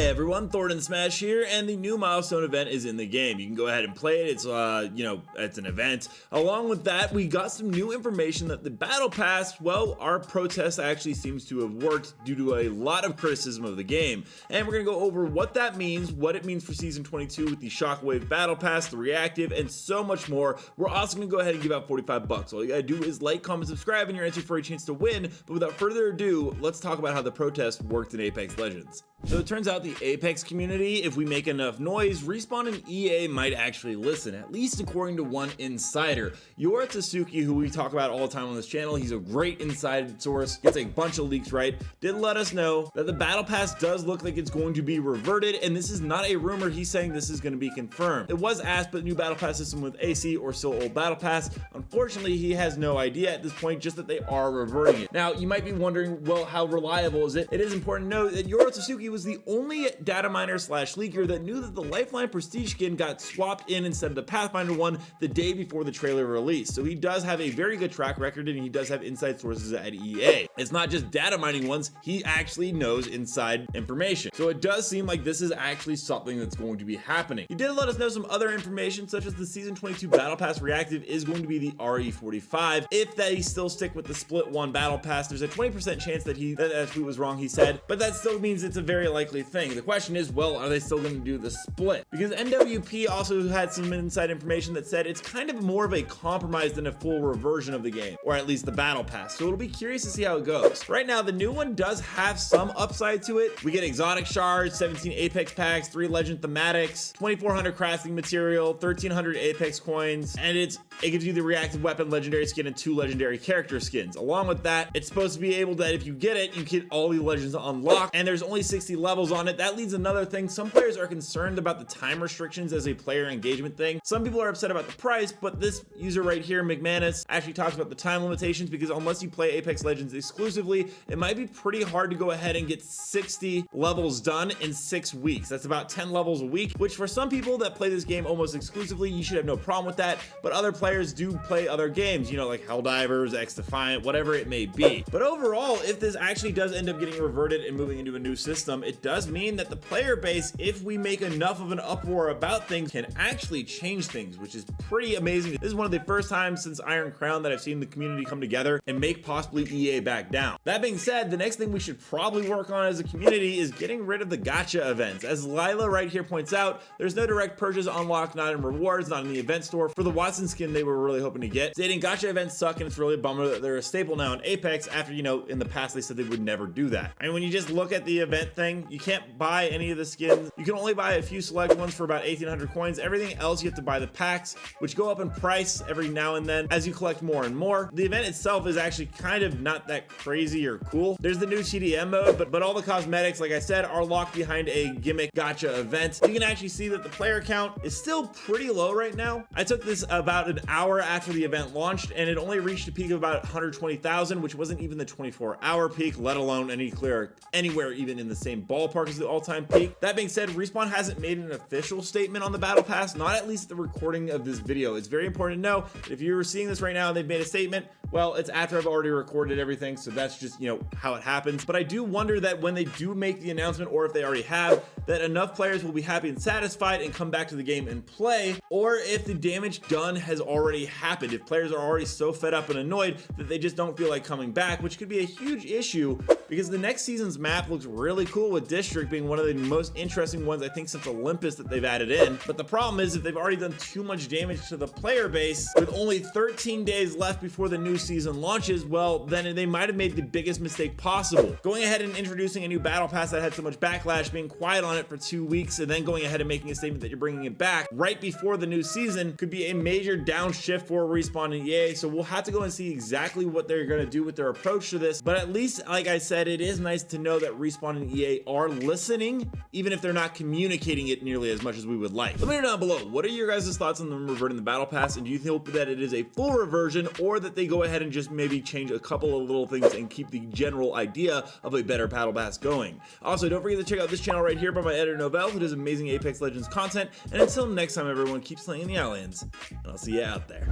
Hey everyone, Thordan Smash here, and the new milestone event is in the game. You can go ahead and play it. It's it's an event. Along with that, we got some new information that the Battle Pass, well, our protest actually seems to have worked due to a lot of criticism of the game. And we're gonna go over what that means, what it means for Season 22 with the Shockwave Battle Pass, the reactive, and so much more. We're also gonna go ahead and give out 45 bucks. All you gotta do is like, comment, subscribe, and you're entered for a chance to win. But without further ado, let's talk about how the protest worked in Apex Legends. So it turns out the Apex community, if we make enough noise, Respawn and EA might actually listen, at least according to one insider. Yora Tsuki, who we talk about all the time on this channel, he's a great inside source, gets a bunch of leaks right, did let us know that the Battle Pass does look like it's going to be reverted, and this is not a rumor, he's saying this is going to be confirmed. It was asked, but new Battle Pass system with AC or still old Battle Pass? Unfortunately, he has no idea at this point, just that they are reverting it. Now, you might be wondering, well, how reliable is it? It is important to note that Yora Tsuki was the only data miner slash leaker that knew that the Lifeline Prestige skin got swapped in instead of the Pathfinder one the day before the trailer release. So he does have a very good track record, and he does have inside sources at EA. It's not just data mining ones, he actually knows inside information. So it does seem like this is actually something that's going to be happening. He did let us know some other information, such as the Season 22 Battle Pass reactive is going to be the RE45. If they still stick with the split one Battle Pass, there's a 20% chance that that tweet was wrong, he said, but that still means it's a very likely thing. The question is, well, are they still going to do the split? Because NWP also had some inside information that said it's kind of more of a compromise than a full reversion of the game, or at least the Battle Pass. So it'll be curious to see how it goes. Right now, the new one does have some upside to it. We get exotic shards, 17 Apex packs, 3 legend thematics, 2,400 crafting material, 1,300 Apex coins, and it gives you the reactive weapon legendary skin and 2 legendary character skins. Along with that, it's supposed to be able that if you get it, you get all the legends unlocked, and there's only 60 levels on it. That leads another thing. Some players are concerned about the time restrictions as a player engagement thing. Some people are upset about the price, but this user right here, McManus, actually talks about the time limitations, because unless you play Apex Legends exclusively, it might be pretty hard to go ahead and get 60 levels done in 6 weeks. That's about 10 levels a week, which for some people that play this game almost exclusively, you should have no problem with that. But other players do play other games, you know, like Helldivers, X-Defiant, whatever it may be. But overall, if this actually does end up getting reverted and moving into a new system, it does mean that the player base, if we make enough of an uproar about things, can actually change things, which is pretty amazing. This is one of the first times since Iron Crown that I've seen the community come together and make possibly EA back down. That being said, the next thing we should probably work on as a community is getting rid of the gacha events. As Lila right here points out, there's no direct purchase unlocked, not in rewards, not in the event store for the Watson skin they were really hoping to get. Stating gacha events suck, and it's really a bummer that they're a staple now in Apex after, you know, in the past they said they would never do that. I mean, when you just look at the event thing, you can't buy any of the skins. You can only buy a few select ones for about 1,800 coins. Everything else you have to buy the packs, which go up in price every now and then as you collect more and more. The event itself is actually kind of not that crazy or cool. There's the new TDM mode, but all the cosmetics, like I said, are locked behind a gimmick gacha event. You can actually see that the player count is still pretty low right now. I took this about an hour after the event launched, and it only reached a peak of about 120,000, which wasn't even the 24-hour peak, let alone anywhere even in the same ballpark as the all-time peak. That being said, Respawn hasn't made an official statement on the Battle Pass, not at least the recording of this video. It's very important to know that if you're seeing this right now and they've made a statement, well, it's after I've already recorded everything, so that's just, you know, how it happens. But I do wonder that when they do make the announcement, or if they already have, that enough players will be happy and satisfied and come back to the game and play, or if the damage done has already happened, if players are already so fed up and annoyed that they just don't feel like coming back, which could be a huge issue, because the next season's map looks really cool, with District being one of the most interesting ones I think since Olympus that they've added in. But the problem is, if they've already done too much damage to the player base with only 13 days left before the new season launches, well, then they might have made the biggest mistake possible. Going ahead and introducing a new Battle Pass that had so much backlash, being quiet on it for 2 weeks, and then going ahead and making a statement that you're bringing it back right before the new season could be a major downshift for Respawn and EA. So we'll have to go and see exactly what they're going to do with their approach to this. But at least, like I said, it is nice to know that Respawn and EA are listening, even if they're not communicating it nearly as much as we would like. Let me know down below, what are your guys' thoughts on them reverting the Battle Pass, and do you hope that it is a full reversion, or that they go ahead and just maybe change a couple of little things and keep the general idea of a better Battle Pass going? Also, don't forget to check out this channel right here by my editor Novell, who does amazing Apex Legends content. And until next time, everyone, keep slaying the aliens, and I'll see you out there.